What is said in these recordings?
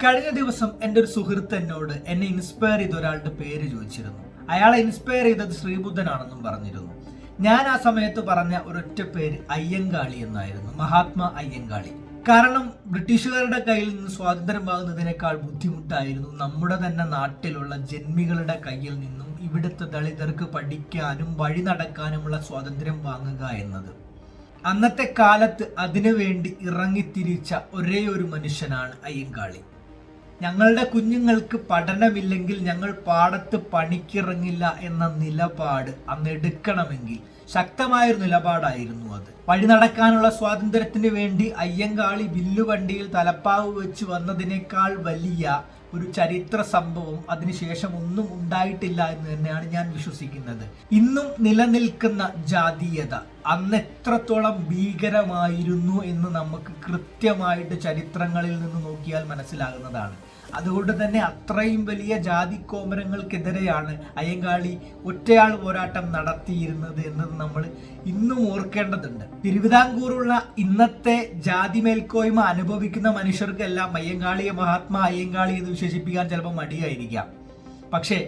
കഴിഞ്ഞ ദിവസം എൻ്റെ ഒരു സുഹൃത്ത് എന്നോട് എന്നെ ഇൻസ്പയർ ചെയ്ത ഒരാളുടെ പേര് ചോദിച്ചിരുന്നു. അയാളെ ഇൻസ്പയർ ചെയ്തത് ശ്രീബുദ്ധനാണെന്നും പറഞ്ഞിരുന്നു. ഞാൻ ആ സമയത്ത് പറഞ്ഞ ഒരൊറ്റ പേര് അയ്യങ്കാളി എന്നായിരുന്നു, മഹാത്മാ അയ്യങ്കാളി. കാരണം ബ്രിട്ടീഷുകാരുടെ കയ്യിൽ നിന്ന് സ്വാതന്ത്ര്യം വാങ്ങുന്നതിനേക്കാൾ ബുദ്ധിമുട്ടായിരുന്നു നമ്മുടെ തന്നെ നാട്ടിലുള്ള ജന്മികളുടെ കയ്യിൽ നിന്നും ഇവിടുത്തെ ദളിതർക്ക് പഠിക്കാനും വഴി നടക്കാനുമുള്ള സ്വാതന്ത്ര്യം വാങ്ങുക എന്നത്. അന്നത്തെ കാലത്ത് അതിനുവേണ്ടി ഇറങ്ങിത്തിരിച്ച ഒരേ ഒരു മനുഷ്യനാണ് അയ്യങ്കാളി. ഞങ്ങളുടെ കുഞ്ഞുങ്ങൾക്ക് പഠനമില്ലെങ്കിൽ ഞങ്ങൾ പാടത്ത് പണിക്കിറങ്ങില്ല എന്ന നിലപാട് അന്ന് എടുക്കണമെങ്കിൽ ശക്തമായൊരു നിലപാടായിരുന്നു അത്. വഴി നടക്കാനുള്ള സ്വാതന്ത്ര്യത്തിന് വേണ്ടി അയ്യങ്കാളി വില്ലുവണ്ടിയിൽ തലപ്പാവ് വെച്ച് വന്നതിനേക്കാൾ വലിയ ഒരു ചരിത്ര സംഭവം അതിനുശേഷം ഒന്നും ഉണ്ടായിട്ടില്ല എന്ന് തന്നെയാണ് ഞാൻ വിശ്വസിക്കുന്നത്. ഇന്നും നിലനിൽക്കുന്ന ജാതീയത അന്ന് എത്രത്തോളം ഭീകരമായിരുന്നു എന്ന് നമുക്ക് കൃത്യമായിട്ട് ചരിത്രങ്ങളിൽ നിന്ന് നോക്കിയാൽ മനസ്സിലാകുന്നതാണ്. അതുകൊണ്ട് തന്നെ അത്രയും വലിയ ജാതി കോമരങ്ങൾക്കെതിരെയാണ് അയ്യങ്കാളി ഒറ്റയാൾ പോരാട്ടം നടത്തിയിരുന്നത് എന്നത് നമ്മൾ ഇന്നും ഓർക്കേണ്ടതുണ്ട്. തിരുവിതാംകൂറുള്ള ഇന്നത്തെ ജാതി മേൽക്കോയ്മ അനുഭവിക്കുന്ന മനുഷ്യർക്കെല്ലാം അയ്യങ്കാളിയെ മഹാത്മാ അയ്യങ്കാളി എന്ന് വിശേഷിപ്പിക്കാൻ ചിലപ്പോൾ മടിയായിരിക്കാം. പക്ഷേ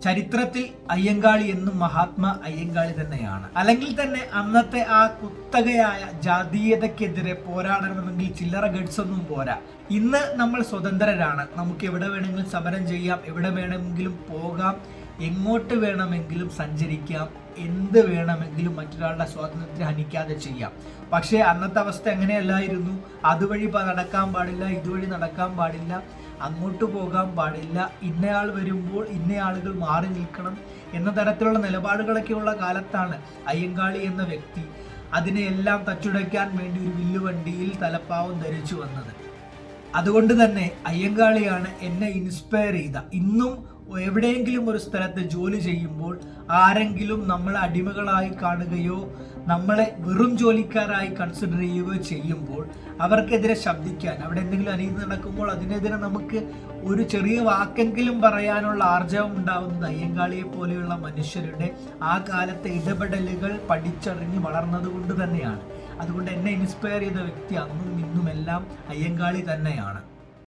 ചരിത്രത്തിൽ അയ്യങ്കാളി എന്നും മഹാത്മാ അയ്യങ്കാളി തന്നെയാണ്. അല്ലെങ്കിൽ തന്നെ അന്നത്തെ ആ കുത്തകയായ ജാതീയതയ്ക്കെതിരെ പോരാടണമെങ്കിൽ ചില്ലറ ഗഡ്സ് ഒന്നും പോരാ. ഇന്ന് നമ്മൾ സ്വതന്ത്രരാണ്. നമുക്ക് എവിടെ വേണമെങ്കിലും സമരം ചെയ്യാം, എവിടെ വേണമെങ്കിലും പോകാം, എങ്ങോട്ട് വേണമെങ്കിലും സഞ്ചരിക്കാം, എന്ത് വേണമെങ്കിലും മറ്റൊരാളുടെ സ്വാതന്ത്ര്യം ഹനിക്കാതെ ചെയ്യാം. പക്ഷേ അന്നത്തെ അവസ്ഥ എങ്ങനെയല്ലായിരുന്നു. അതുവഴി നടക്കാൻ പാടില്ല, ഇതുവഴി നടക്കാൻ പാടില്ല, അങ്ങോട്ട് പോകാൻ പാടില്ല, ഇന്നയാൾ വരുമ്പോൾ ഇന്നയാളുകൾ മാറി നിൽക്കണം എന്ന തരത്തിലുള്ള നിലപാടുകളൊക്കെയുള്ള കാലത്താണ് അയ്യങ്കാളി എന്ന വ്യക്തി അതിനെയെല്ലാം തച്ചുടയ്ക്കാൻ വേണ്ടി ഒരു വില്ലുവണ്ടിയിൽ തലപ്പാവും ധരിച്ചു വന്നത്. അതുകൊണ്ട് തന്നെ അയ്യങ്കാളിയാണ് എന്നെ ഇൻസ്പയർ ചെയ്ത. ഇന്നും എവിടെയെങ്കിലും ഒരു സ്ഥലത്ത് ജോലി ചെയ്യുമ്പോൾ ആരെങ്കിലും നമ്മളെ അടിമകളായി കാണുകയോ നമ്മളെ വെറും ജോലിക്കാരായി കൺസിഡർ ചെയ്യുകയോ ചെയ്യുമ്പോൾ അവർക്കെതിരെ ശബ്ദിക്കാൻ, അവിടെ എന്തെങ്കിലും അനീതി നടക്കുമ്പോൾ അതിനെതിരെ നമുക്ക് ഒരു ചെറിയ വാക്കെങ്കിലും പറയാനുള്ള ആർജവം ഉണ്ടാവുന്നത് അയ്യങ്കാളിയെ പോലെയുള്ള മനുഷ്യരുടെ ആ കാലത്തെ ഇടപെടലുകൾ പഠിച്ചറിഞ്ഞ് വളർന്നത് കൊണ്ട് തന്നെയാണ്. അതുകൊണ്ട് എന്നെ ഇൻസ്പയർ ചെയ്ത വ്യക്തി അന്നും ഇന്നുമെല്ലാം അയ്യങ്കാളി തന്നെയാണ്.